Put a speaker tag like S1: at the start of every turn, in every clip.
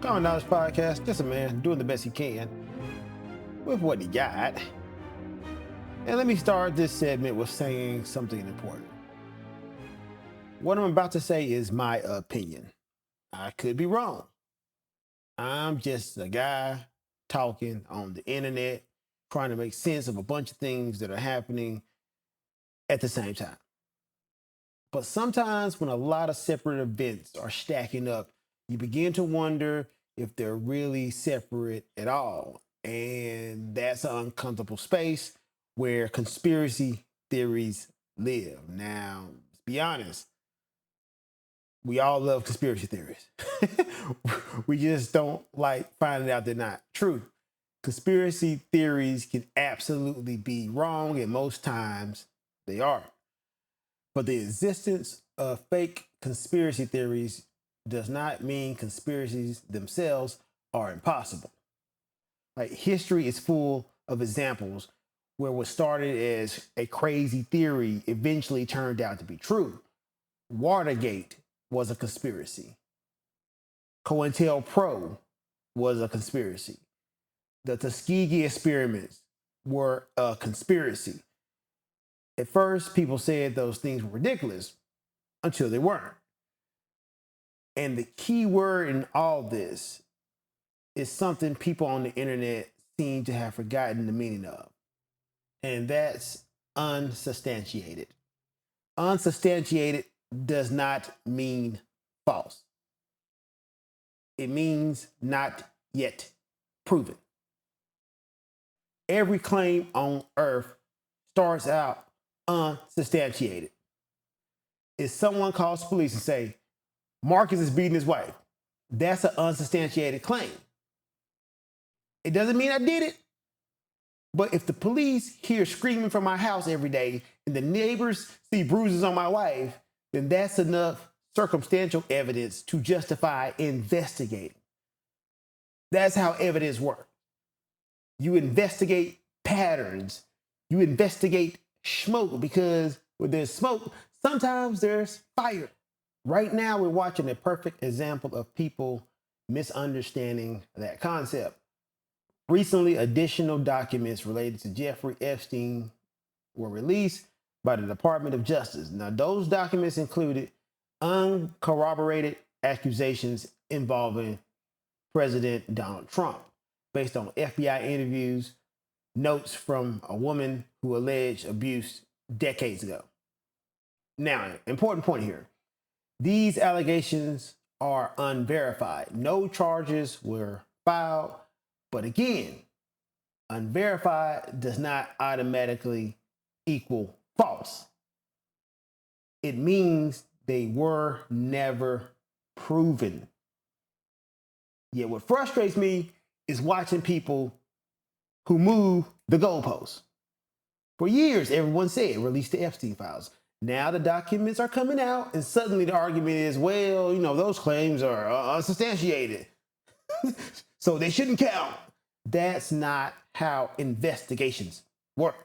S1: Common Knowledge Podcast, just a man doing the best he can with what he got. And let me start this segment with saying something important. What I'm about to say is my opinion. I could be wrong. I'm just a guy talking on the internet, trying to make sense of a bunch of things that are happening at the same time. But sometimes when a lot of separate events are stacking up, you begin to wonder if they're really separate at all. And that's an uncomfortable space where conspiracy theories live. Now, let's be honest, we all love conspiracy theories. We just don't like finding out they're not true. Conspiracy theories can absolutely be wrong, and most times they are. But the existence of fake conspiracy theories does not mean conspiracies themselves are impossible. Like, history is full of examples where what started as a crazy theory eventually turned out to be true. Watergate was a conspiracy. COINTELPRO was a conspiracy. The Tuskegee experiments were a conspiracy. At first, people said those things were ridiculous until they weren't. And the key word in all this is something people on the internet seem to have forgotten the meaning of. And that's unsubstantiated. Unsubstantiated does not mean false. It means not yet proven. Every claim on earth starts out unsubstantiated. If someone calls police and say, Marcus is beating his wife, that's an unsubstantiated claim. It doesn't mean I did it. But if the police hear screaming from my house every day and the neighbors see bruises on my wife, then that's enough circumstantial evidence to justify investigating. That's how evidence works. You investigate patterns. You investigate smoke, because when there's smoke, sometimes there's fire. Right now, we're watching a perfect example of people misunderstanding that concept. Recently, additional documents related to Jeffrey Epstein were released by the Department of Justice. Now, those documents included uncorroborated accusations involving President Donald Trump, based on FBI interviews, notes from a woman who alleged abuse decades ago. Now, important point here. These allegations are unverified. No charges were filed. But again, unverified does not automatically equal false. It means they were never proven. Yet what frustrates me is watching people who move the goalposts. For years, everyone said, release the Epstein files. Now the documents are coming out, and suddenly the argument is, well, those claims are unsubstantiated. So they shouldn't count. That's not how investigations work.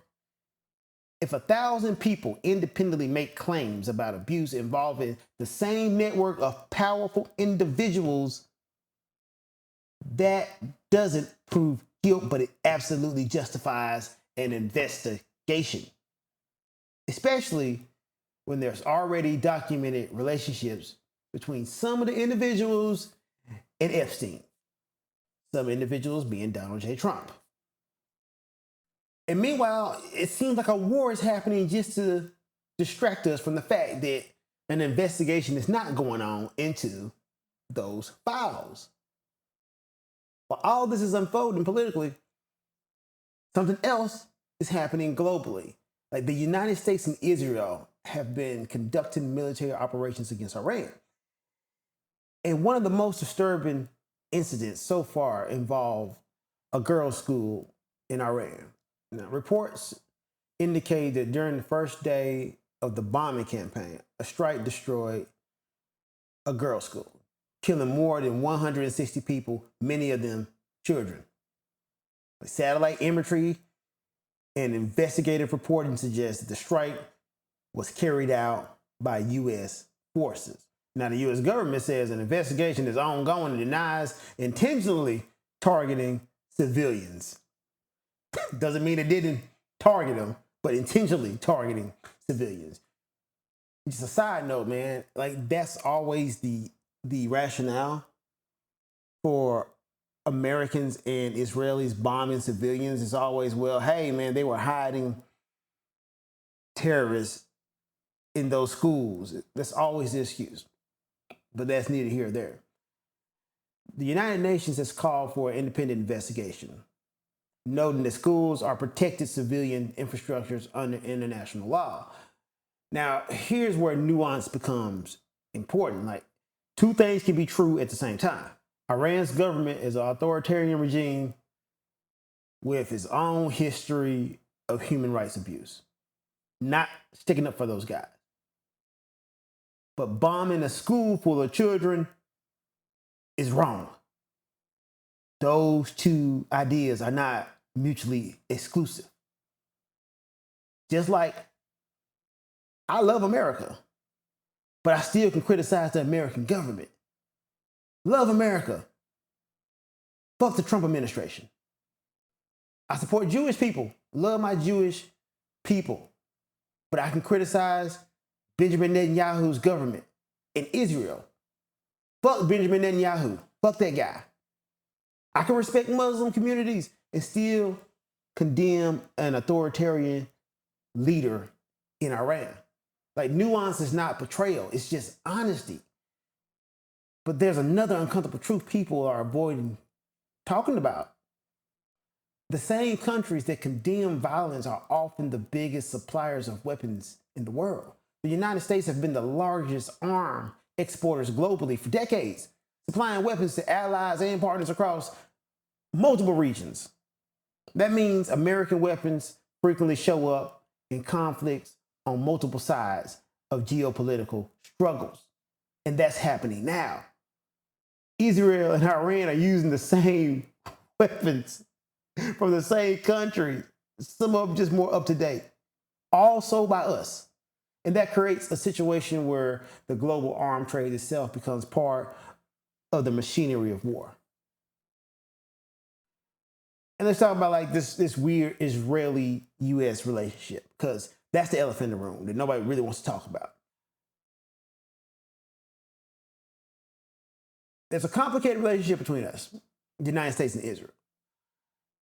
S1: If 1,000 people independently make claims about abuse involving the same network of powerful individuals, that doesn't prove guilt, but it absolutely justifies an investigation. Especially when there's already documented relationships between some of the individuals and Epstein. Some individuals being Donald J. Trump. And meanwhile, it seems like a war is happening just to distract us from the fact that an investigation is not going on into those files. While all this is unfolding politically, something else is happening globally. Like, the United States and Israel have been conducting military operations against Iran. And one of the most disturbing incidents so far involve a girls' school in Iran. Now, reports indicate that during the first day of the bombing campaign, a strike destroyed a girls' school, killing more than 160 people, many of them children. Satellite imagery and investigative reporting suggest that the strike was carried out by U.S. forces. Now, the U.S. government says an investigation is ongoing and denies intentionally targeting civilians. Doesn't mean it didn't target them, but intentionally targeting civilians. Just a side note, man, like that's always the rationale for Americans and Israelis bombing civilians. It's always, well, hey, man, they were hiding terrorists in those schools. That's always the excuse. But that's neither here nor there. The United Nations has called for an independent investigation, noting that schools are protected civilian infrastructures under international law. Now, here's where nuance becomes important. Like, two things can be true at the same time. Iran's government is an authoritarian regime with its own history of human rights abuse. Not sticking up for those guys. But bombing a school full of children is wrong. Those two ideas are not mutually exclusive. Just like I love America, but I still can criticize the American government. Love America. Fuck the Trump administration. I support Jewish people. Love my Jewish people. But I can criticize Benjamin Netanyahu's government in Israel. Fuck Benjamin Netanyahu. Fuck that guy. I can respect Muslim communities and still condemn an authoritarian leader in Iran. Like, nuance is not betrayal. It's just honesty. But there's another uncomfortable truth people are avoiding talking about. The same countries that condemn violence are often the biggest suppliers of weapons in the world. The United States have been the largest arms exporters globally for decades, supplying weapons to allies and partners across multiple regions. That means American weapons frequently show up in conflicts on multiple sides of geopolitical struggles. And that's happening now. Israel and Iran are using the same weapons from the same country, some of them just more up to date, all sold by us. And that creates a situation where the global arms trade itself becomes part of the machinery of war. And let's talk about like this weird Israeli-US relationship, because that's the elephant in the room that nobody really wants to talk about. There's a complicated relationship between us, the United States and Israel.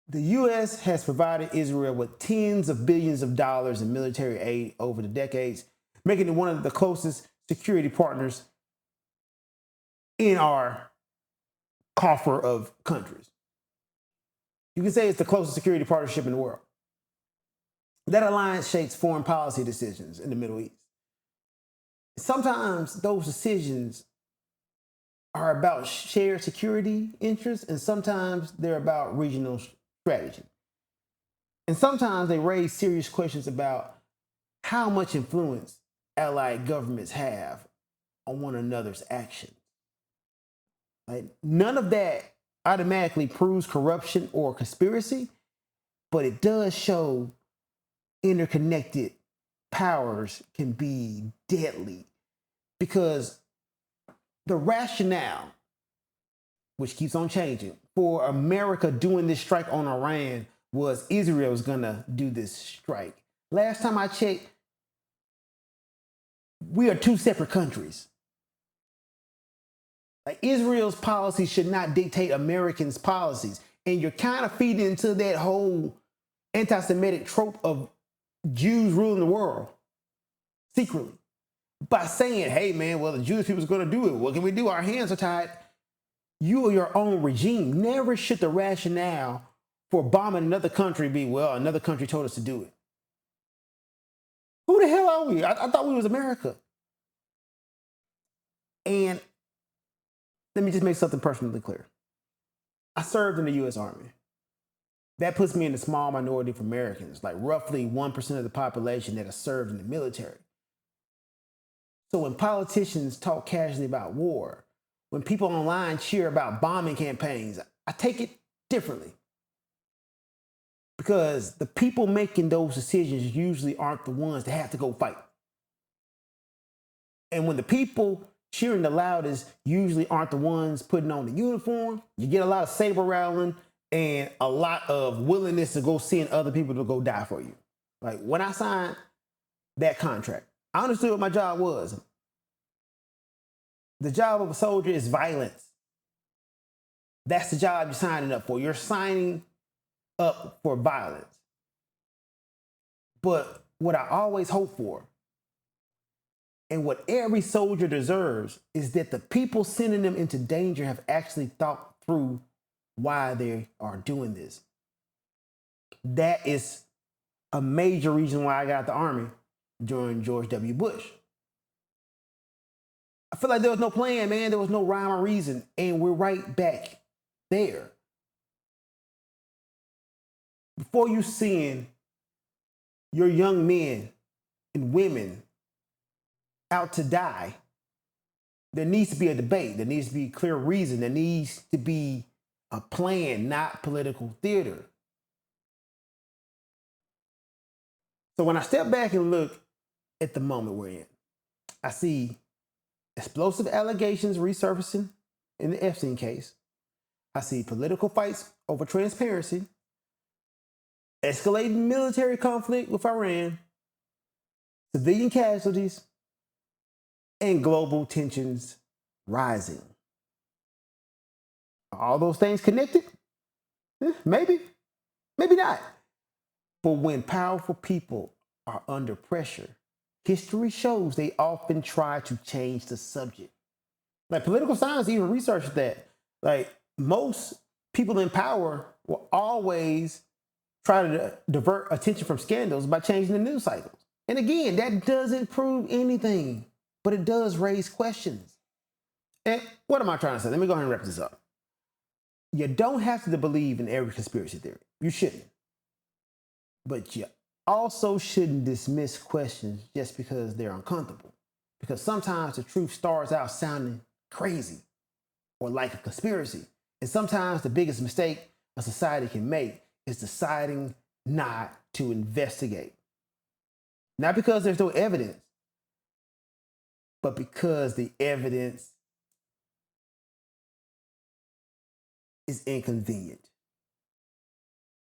S1: The U.S. has provided Israel with tens of billions of dollars in military aid over the decades, making it one of the closest security partners in our coffer of countries. You can say it's the closest security partnership in the world. That alliance shapes foreign policy decisions in the Middle East. Sometimes those decisions are about shared security interests, and sometimes they're about regional strategy. And sometimes they raise serious questions about how much influence allied governments have on one another's actions. Like, none of that automatically proves corruption or conspiracy, but it does show interconnected powers can be deadly, because the rationale, which keeps on changing, for America doing this strike on Iran was Israel's gonna do this strike. Last time I checked, we are two separate countries. Like, Israel's policy should not dictate Americans' policies. And you're kind of feeding into that whole anti-Semitic trope of Jews ruling the world secretly by saying, hey, man, well, the Jewish people's going to do it. What can we do? Our hands are tied. You are your own regime. Never should the rationale for bombing another country be, well, another country told us to do it. Who the hell are we? I thought we was America. And let me just make something personally clear. I served in the U.S. Army. That puts me in the small minority of Americans, like roughly 1% of the population that has served in the military. So when politicians talk casually about war, when people online cheer about bombing campaigns, I take it differently. Because the people making those decisions usually aren't the ones that have to go fight. And when the people cheering the loudest usually aren't the ones putting on the uniform. You get a lot of saber rattling and a lot of willingness to go send other people to go die for you. Like when I signed that contract, I understood what my job was. The job of a soldier is violence. That's the job you're signing up for. You're signing up for violence. But what I always hope for, and what every soldier deserves, is that the people sending them into danger have actually thought through why they are doing this. That is a major reason why I got out the Army during George W. Bush. I feel like there was no plan, man. There was no rhyme or reason. And we're right back there. Before you send your young men and women out to die, there needs to be a debate. There needs to be clear reason. There needs to be a plan, not political theater. So when I step back and look at the moment we're in, I see explosive allegations resurfacing in the Epstein case. I see political fights over transparency, escalating military conflict with Iran, civilian casualties, and global tensions rising. Are all those things connected? Maybe, maybe not. But when powerful people are under pressure, history shows they often try to change the subject. Like political science even researched that. Like most people in power will always try to divert attention from scandals by changing the news cycles. And again, that doesn't prove anything, but it does raise questions. And what am I trying to say? Let me go ahead and wrap this up. You don't have to believe in every conspiracy theory. You shouldn't. But you also shouldn't dismiss questions just because they're uncomfortable. Because sometimes the truth starts out sounding crazy or like a conspiracy. And sometimes the biggest mistake a society can make is deciding not to investigate. Not because there's no evidence, but because the evidence is inconvenient.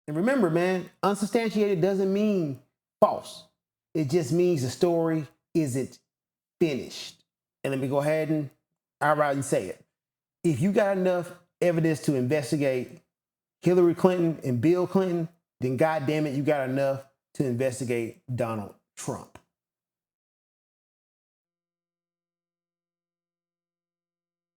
S1: And remember, man, unsubstantiated doesn't mean false. It just means the story isn't finished. And let me go ahead and outright and say it. If you got enough evidence to investigate Hillary Clinton and Bill Clinton, then goddamn it, you got enough to investigate Donald Trump.